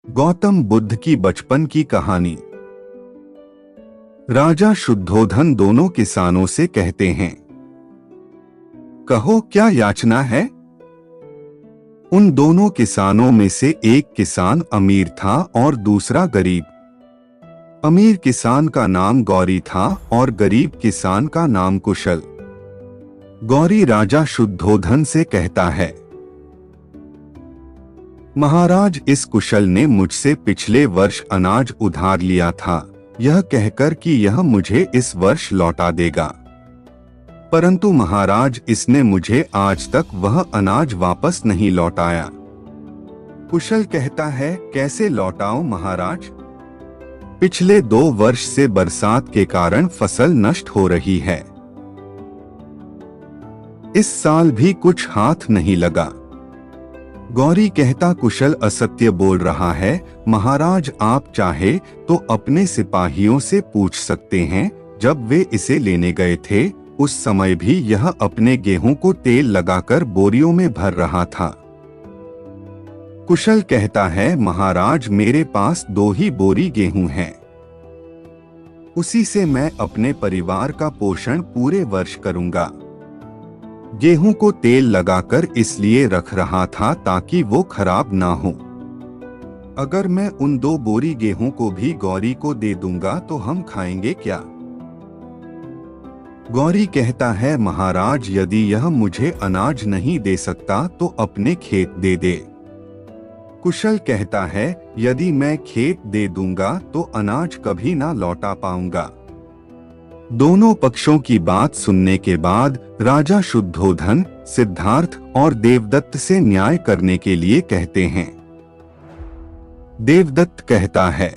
गौतम बुद्ध की बचपन की कहानी। राजा शुद्धोधन दोनों किसानों से कहते हैं, कहो क्या याचना है। उन दोनों किसानों में से एक किसान अमीर था और दूसरा गरीब। अमीर किसान का नाम गौरी था और गरीब किसान का नाम कुशल। गौरी राजा शुद्धोधन से कहता है, महाराज, इस कुशल ने मुझसे पिछले वर्ष अनाज उधार लिया था, यह कहकर कि यह मुझे इस वर्ष लौटा देगा। परंतु महाराज, इसने मुझे आज तक वह अनाज वापस नहीं लौटाया। कुशल कहता है, कैसे लौटाऊं महाराज? पिछले 2 वर्ष से बरसात के कारण फसल नष्ट हो रही है। इस साल भी कुछ हाथ नहीं लगा। गौरी कहता, कुशल असत्य बोल रहा है। महाराज, आप चाहे तो अपने सिपाहियों से पूछ सकते हैं, जब वे इसे लेने गए थे उस समय भी यह अपने गेहूं को तेल लगाकर बोरियों में भर रहा था। कुशल कहता है, महाराज, मेरे पास 2 ही बोरी गेहूं हैं। उसी से मैं अपने परिवार का पोषण पूरे वर्ष करूंगा। गेहूं को तेल लगाकर इसलिए रख रहा था ताकि वो खराब ना हो। अगर मैं उन 2 बोरी गेहूं को भी गौरी को दे दूंगा तो हम खाएंगे क्या? गौरी कहता है, महाराज, यदि यह मुझे अनाज नहीं दे सकता तो अपने खेत दे दे। कुशल कहता है, यदि मैं खेत दे दूंगा तो अनाज कभी ना लौटा पाऊंगा। दोनों पक्षों की बात सुनने के बाद राजा शुद्धोधन सिद्धार्थ और देवदत्त से न्याय करने के लिए कहते हैं। देवदत्त कहता है,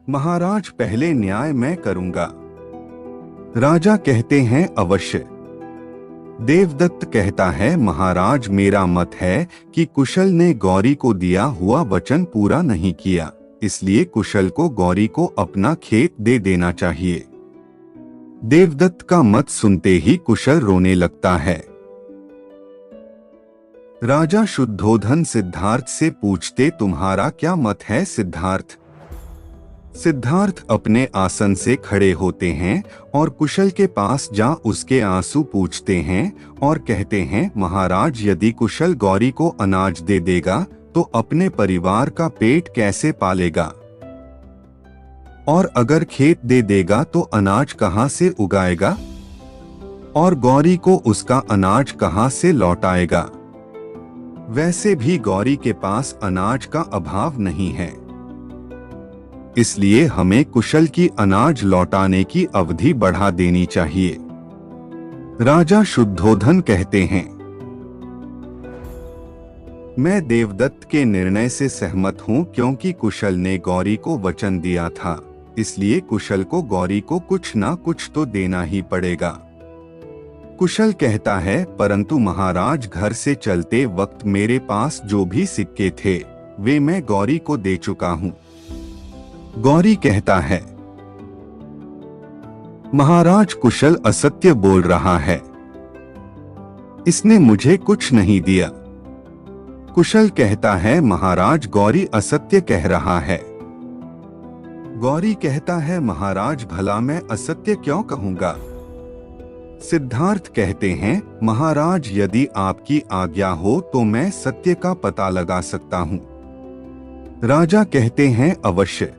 महाराज, पहले न्याय मैं करूंगा। राजा कहते हैं, अवश्य। देवदत्त कहता है, महाराज, मेरा मत है कि कुशल ने गौरी को दिया हुआ वचन पूरा नहीं किया, इसलिए कुशल को गौरी को अपना खेत दे देना चाहिए। देवदत्त का मत सुनते ही कुशल रोने लगता है। राजा शुद्धोधन सिद्धार्थ से पूछते, तुम्हारा क्या मत है सिद्धार्थ? सिद्धार्थ अपने आसन से खड़े होते हैं और कुशल के पास जा उसके आंसू पूछते हैं और कहते हैं, महाराज, यदि कुशल गौरी को अनाज दे देगा तो अपने परिवार का पेट कैसे पालेगा? और अगर खेत दे देगा तो अनाज कहां से उगाएगा? और गौरी को उसका अनाज कहां से लौटाएगा? वैसे भी गौरी के पास अनाज का अभाव नहीं है, इसलिए हमें कुशल की अनाज लौटाने की अवधि बढ़ा देनी चाहिए। राजा शुद्धोधन कहते हैं, मैं देवदत्त के निर्णय से सहमत हूं, क्योंकि कुशल ने गौरी को वचन दिया था, इसलिए कुशल को गौरी को कुछ ना कुछ तो देना ही पड़ेगा। कुशल कहता है, परंतु महाराज, घर से चलते वक्त मेरे पास जो भी सिक्के थे वे मैं गौरी को दे चुका हूं। गौरी कहता है, महाराज, कुशल असत्य बोल रहा है, इसने मुझे कुछ नहीं दिया। कुशल कहता है, महाराज, गौरी असत्य कह रहा है। गौरी कहता है, महाराज, भला मैं असत्य क्यों कहूंगा? सिद्धार्थ कहते हैं, महाराज, यदि आपकी आज्ञा हो तो मैं सत्य का पता लगा सकता हूं। राजा कहते हैं, अवश्य।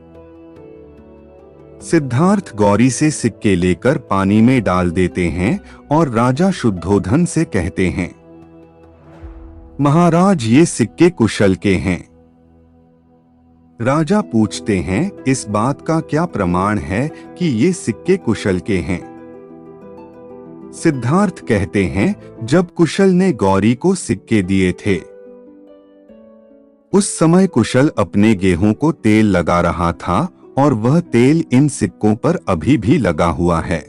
सिद्धार्थ गौरी से सिक्के लेकर पानी में डाल देते हैं और राजा शुद्धोधन से कहते हैं, महाराज, ये सिक्के कुशल के हैं। राजा पूछते हैं, इस बात का क्या प्रमाण है कि ये सिक्के कुशल के हैं? सिद्धार्थ कहते हैं, जब कुशल ने गौरी को सिक्के दिए थे उस समय कुशल अपने गेहूं को तेल लगा रहा था और वह तेल इन सिक्कों पर अभी भी लगा हुआ है।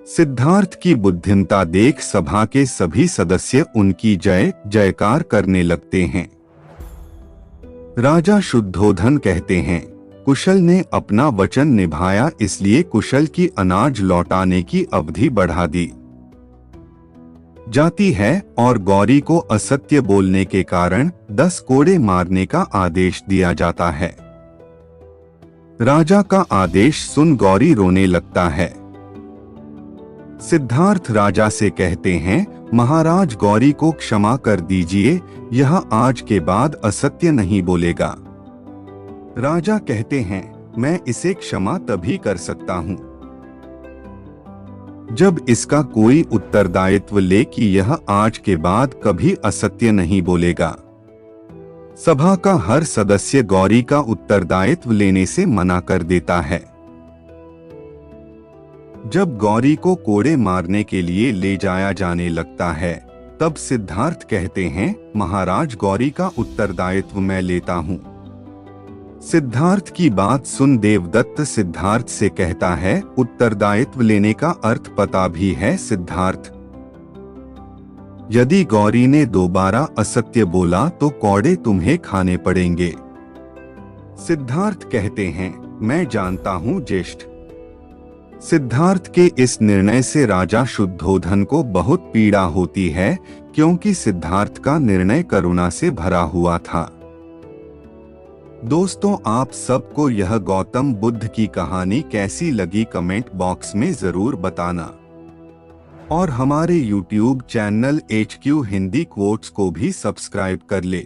सिद्धार्थ की बुद्धिमता देख सभा के सभी सदस्य उनकी जय जयकार करने लगते हैं। राजा शुद्धोधन कहते हैं, कुशल ने अपना वचन निभाया, इसलिए कुशल की अनाज लौटाने की अवधि बढ़ा दी। जाती है और गौरी को असत्य बोलने के कारण 10 कोड़े मारने का आदेश दिया जाता है। राजा का आदेश सुन गौरी रोने लगता है। सिद्धार्थ राजा से कहते हैं, महाराज गौरी को क्षमा कर दीजिए, यह आज के बाद असत्य नहीं बोलेगा। राजा कहते हैं, मैं इसे क्षमा तभी कर सकता हूँ जब इसका कोई उत्तरदायित्व ले कि यह आज के बाद कभी असत्य नहीं बोलेगा। सभा का हर सदस्य गौरी का उत्तरदायित्व लेने से मना कर देता है। जब गौरी को कोड़े मारने के लिए ले जाया जाने लगता है, तब सिद्धार्थ कहते हैं, महाराज गौरी का उत्तरदायित्व मैं लेता हूँ। सिद्धार्थ की बात सुन देवदत्त सिद्धार्थ से कहता है, उत्तरदायित्व लेने का अर्थ पता भी है सिद्धार्थ। यदि गौरी ने दोबारा असत्य बोला तो कौड़े तुम्हें खाने पड़ेंगे। सिद्धार्थ कहते हैं, मैं जानता हूँ ज्येष्ठ। सिद्धार्थ के इस निर्णय से राजा शुद्धोधन को बहुत पीड़ा होती है, क्योंकि सिद्धार्थ का निर्णय करुणा से भरा हुआ था। दोस्तों, आप सबको यह गौतम बुद्ध की कहानी कैसी लगी कमेंट बॉक्स में जरूर बताना और हमारे YouTube channel HQ Hindi quotes को भी सब्सक्राइब कर ले।